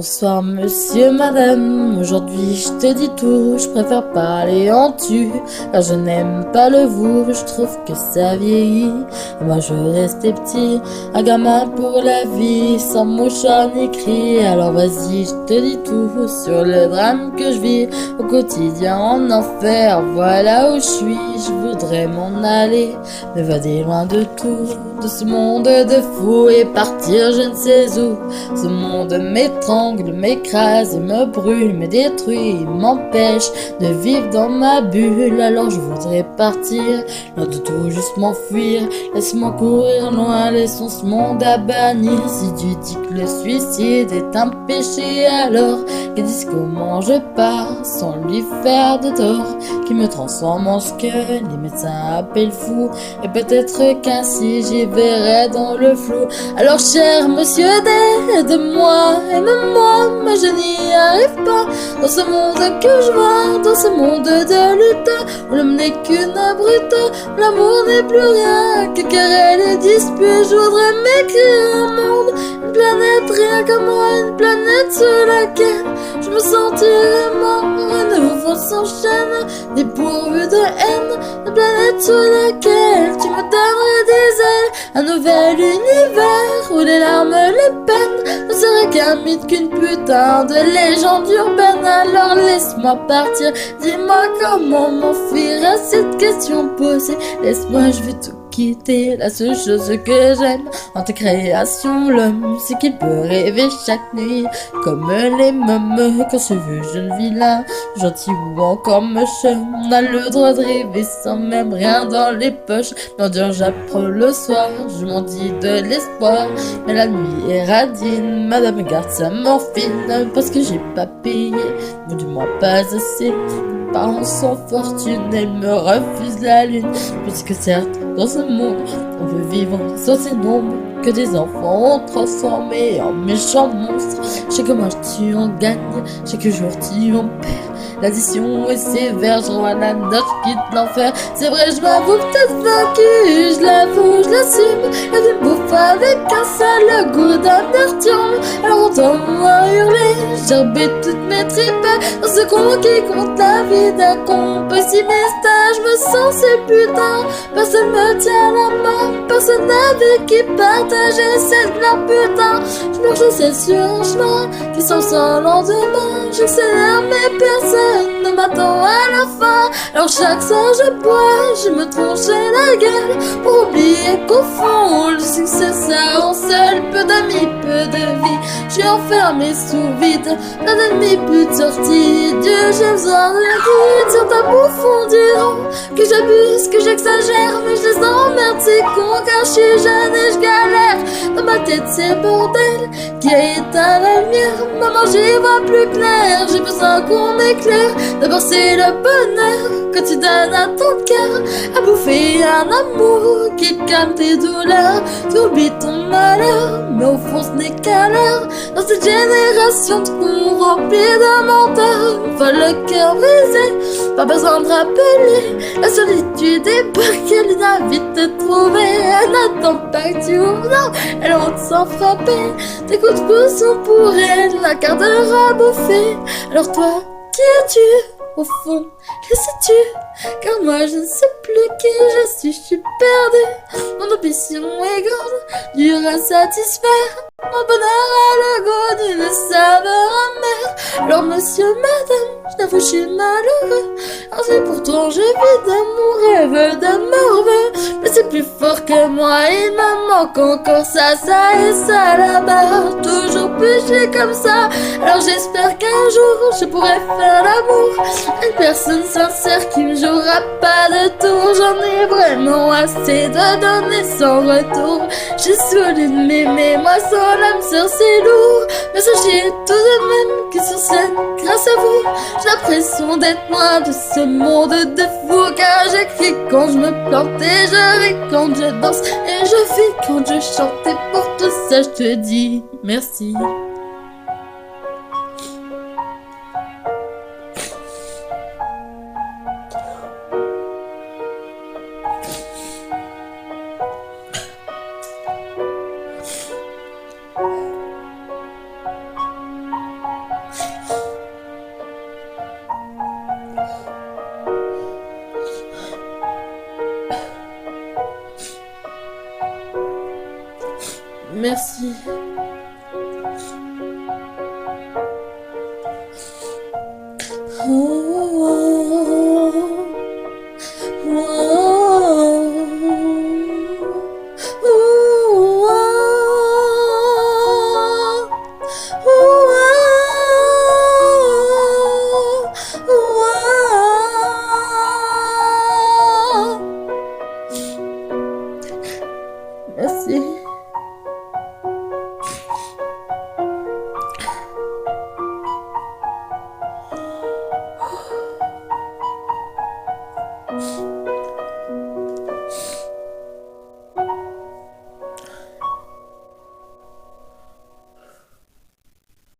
Bonsoir monsieur, madame, aujourd'hui je te dis tout, je préfère parler en tu, car je n'aime pas le vous, je trouve que ça vieillit. Et moi je restais petit, un gamin pour la vie, sans mouchoir ni cri, alors vas-y je te dis tout, sur le drame que je vis, au quotidien en enfer, voilà où je suis, je voudrais m'en aller, m'évader loin de tout, de ce monde de fou, et partir je ne sais où, ce monde m'étrangle, m'écrase, me brûle, me détruit, m'empêche de vivre dans ma bulle. Alors je voudrais partir, loin de tout, juste m'enfuir. Laisse-moi courir loin, laissons ce monde à bannir. Si tu dis que le suicide est un péché, alors qu'ils disent comment je pars sans lui faire de tort, qui me transforme en ce que les médecins appellent fou. Et peut-être qu'ainsi j'y verrai dans le flou. Alors cher monsieur, aide-moi, aime-moi, mais je n'y arrive pas. Dans ce monde que je vois, dans ce monde de lutte, où l'homme n'est qu'une brute, où l'amour n'est plus rien que querelle et dispute. Je voudrais m'écrire un monde, une planète rien que moi, une planète sur laquelle je me sentirais mort. Un nouveau s'enchaîne, dépourvu de haine, une planète sur laquelle tu me donnerais des ailes. Un nouvel univers où les larmes, les peines ne seraient qu'un mythe, qu'une putain de légende urbaine. Alors laisse-moi partir, dis-moi comment m'enfuir à cette question posée. Laisse-moi, je veux tout quitter, la seule chose que j'aime en ta création, l'homme, c'est qu'il peut rêver chaque nuit comme les mômes, quand se veut jeune vilain, gentil ou encore moche. On a le droit de rêver sans même rien dans les poches. L'endure j'apprends le soir, je m'en dis de l'espoir, mais la nuit est radine, madame garde sa morphine, parce que j'ai pas payé, ou du moins pas assez. Mes parents sans fortune, elle me refuse la lune, puisque certes dans ce monde on veut vivre sans ces nombres que des enfants ont transformés en méchants monstres. Chaque match tu en gagnes, chaque jour tu en perds. L'addition est sévère, je vois la note, quitte l'enfer. C'est vrai, je m'avoue peut-être vaincu, je l'avoue, je l'assume. Et tu me bouffes avec un seul goût d'amertume. Alors entends-moi hurler, gerber toutes mes tripes dans ce con qui compte la vie d'un con pessimiste. Je me sens si putain, personne me tient la main, personne avec qui partager cette gloire putain. Je marche seul sur un chemin qui semble sans lendemain. J'accélère mais personne ne m'attend à la fin. Alors chaque soir je bois, je me tronche la gueule pour oublier qu'au fond le succès ça rend seul. Peu d'amis, peu de vie, je suis enfermé sous vide, plein d'ennemis, plus de sortie. Dieu, j'ai besoin de la guide sur ta bouffon que j'abuse, que j'exagère, mais je les emmerde, c'est con car je suis jeune et je galère. Dans ma tête c'est bordel qui a éteint la lumière. Maman j'y vois plus clair, j'ai besoin qu'on m'éclaire. D'abord c'est le bonheur que tu donnes à ton cœur, à bouffer un amour qui calme tes douleurs. Tu oublies ton malheur, mais au fond ce n'est qu'à l'heure. Dans cette génération de cons remplis de menteurs, une fois le cœur brisé, pas besoin de rappeler. La solitude est qu'elle vient vite te trouver. Elle n'attend pas que tu ouvres, non, elle rentre sans frapper. Tes coups de pouce sont pour elle, la carte de leur a bouffé. Alors toi, qui es-tu au fond? Que sais-tu? Car moi je ne sais plus qui je suis perdu. Mon ambition est grande, dure à satisfaire. Mon bonheur a le goût d'une saveur amère. Alors monsieur, madame, je n'avoue je suis malheureux. Alors c'est pourtant je vis de mon rêve de morveux. Mais c'est plus fort que moi, il me manque encore ça et ça là-bas. Toujours plus je suis comme ça. Alors j'espère qu'un jour je pourrai faire l'amour à une personne sincère qui me jouera pas de tour. J'en ai vraiment assez de donner sans retour. J'ai saoulé de m'aimer, moi sans l'âme sœur c'est lourd. Mais sachez tout de même que sur scène, grâce à vous, j'ai l'impression d'être loin de ce monde de fou. Car j'écris quand je me plante et je ris quand je danse et je vis quand je chante. Et pour tout ça je te dis merci. Merci. Oh.